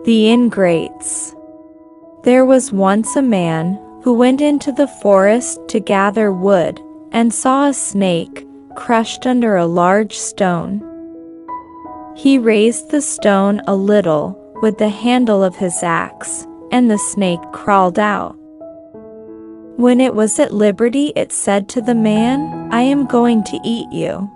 The Ingrates. There was once a man who went into the forest to gather wood and saw a snake crushed under a large stone. He raised the stone a little with the handle of his axe, and the snake crawled out. When it was at liberty, it said to the man, "I am going to eat you."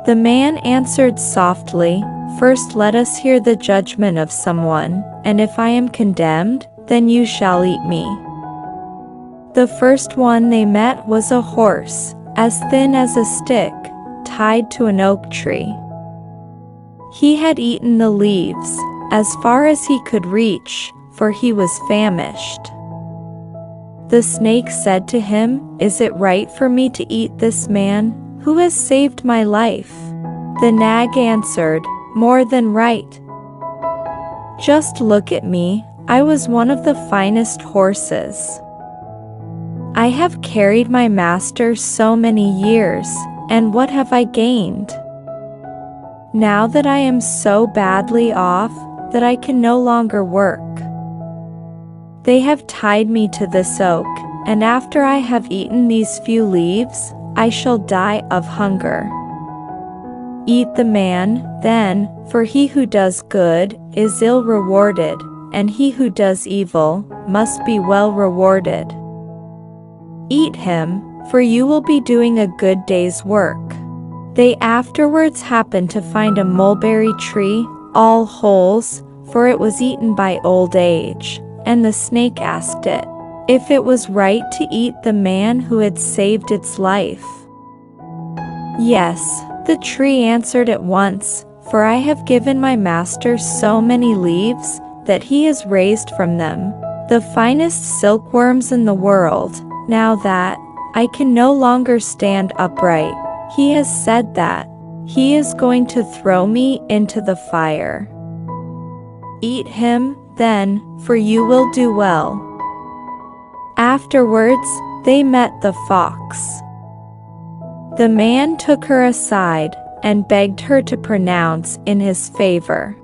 The man answered softly, "First let us hear the judgment of someone, and if I am condemned, then you shall eat me." The first one they met was a horse, as thin as a stick, tied to an oak tree. He had eaten the leaves, as far as he could reach, for he was famished. The snake said to him, "Is it right for me to eat this man, who has saved my life?" The nag answered, "More than right. Just look at me, I was one of the finest horses. I have carried my master so many years, and what have I gained? Now that I am so badly off that I can no longer work. They have tied me to this oak, and after I have eaten these few leaves, I shall die of hunger. Eat the man, then, for he who does good is ill rewarded, and he who does evil must be well rewarded. Eat him, for you will be doing a good day's work." They afterwards happened to find a mulberry tree, all holes, for it was eaten by old age, and the snake asked it if it was right to eat the man who had saved its life. "Yes," the tree answered at once, "for I have given my master so many leaves that he has raised from them the finest silkworms in the world. Now that I can no longer stand upright, he has said that he is going to throw me into the fire. Eat him, then, for you will do well." Afterwards, they met the fox. The man took her aside and begged her to pronounce in his favor.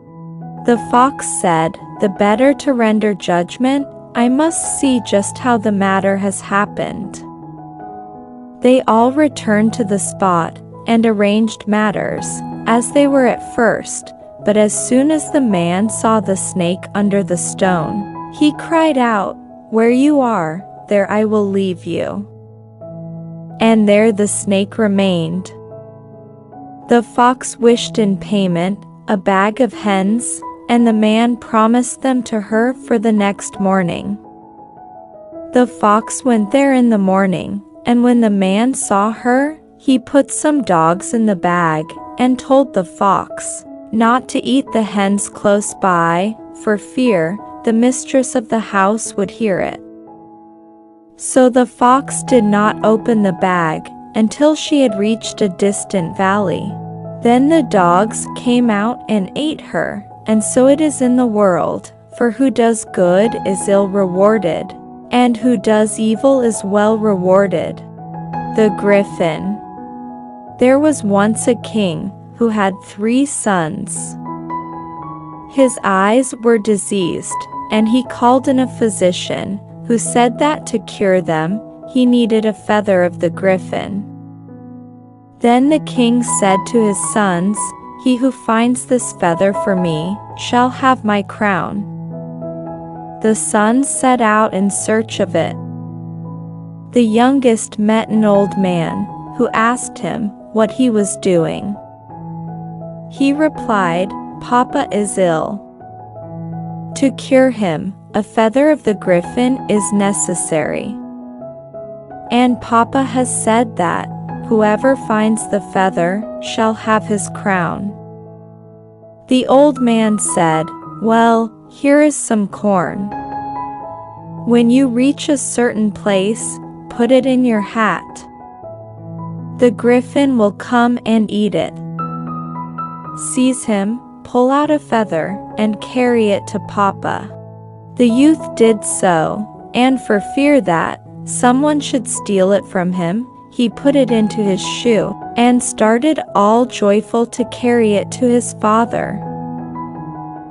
The fox said, "The better to render judgment, I must see just how the matter has happened." They all returned to the spot and arranged matters, as they were at first, but as soon as the man saw the snake under the stone, he cried out, "Where you are, there I will leave you." And there the snake remained. The fox wished in payment a bag of hens, and the man promised them to her for the next morning. The fox went there in the morning, and when the man saw her, he put some dogs in the bag, and told the fox not to eat the hens close by, for fear the mistress of the house would hear it. So the fox did not open the bag until she had reached a distant valley. Then the dogs came out and ate her, and so it is in the world, for who does good is ill rewarded, and who does evil is well rewarded. The Griffin. There was once a king who had 3 sons. His eyes were diseased, and he called in a physician, who said that to cure them, he needed a feather of the griffin. Then the king said to his sons, "He who finds this feather for me shall have my crown." The sons set out in search of it. The youngest met an old man, who asked him what he was doing. He replied, "Papa is ill. To cure him, a feather of the griffin is necessary. And Papa has said that whoever finds the feather shall have his crown." The old man said, "Well, here is some corn. When you reach a certain place, put it in your hat. The griffin will come and eat it. Seize him, pull out a feather, and carry it to Papa." The youth did so, and for fear that someone should steal it from him, he put it into his shoe, and started all joyful to carry it to his father.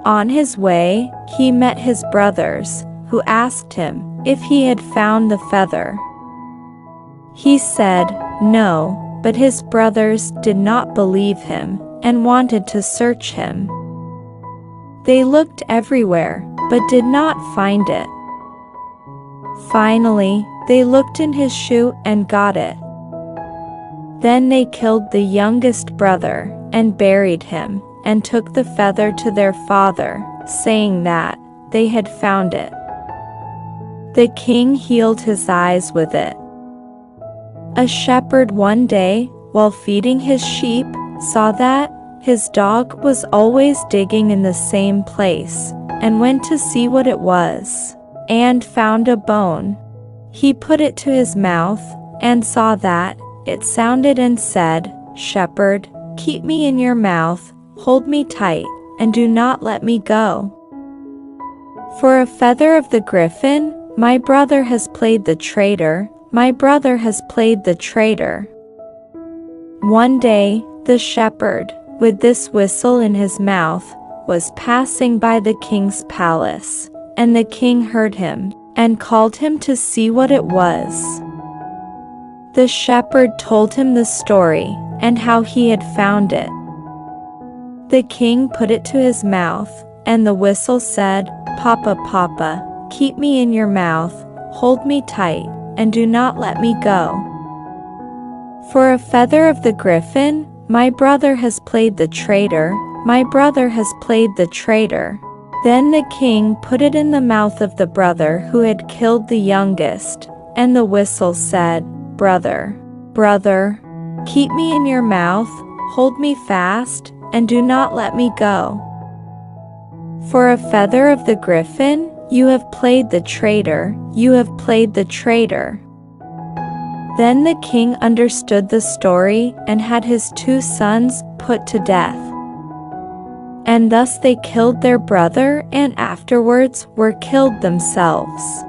On his way, he met his brothers, who asked him if he had found the feather. He said, "No," but his brothers did not believe him and wanted to search him. They looked everywhere, but did not find it. Finally, they looked in his shoe and got it. Then they killed the youngest brother and buried him, and took the feather to their father, saying that they had found it. The king healed his eyes with it. A shepherd one day, while feeding his sheep, saw that his dog was always digging in the same place, and went to see what it was, and found a bone. He put it to his mouth, and saw that it sounded and said, "Shepherd, keep me in your mouth, hold me tight, and do not let me go. For a feather of the griffin, my brother has played the traitor, my brother has played the traitor." One day, the shepherd, with this whistle in his mouth, was passing by the king's palace, and the king heard him, and called him to see what it was. The shepherd told him the story, and how he had found it. The king put it to his mouth, and the whistle said, "Papa, Papa, keep me in your mouth, hold me tight, and do not let me go. For a feather of the griffin, my brother has played the traitor, my brother has played the traitor." Then the king put it in the mouth of the brother who had killed the youngest, and the whistle said, "Brother, brother, keep me in your mouth, hold me fast, and do not let me go. For a feather of the griffin, you have played the traitor, you have played the traitor." Then the king understood the story and had his 2 sons put to death. And thus they killed their brother and afterwards were killed themselves.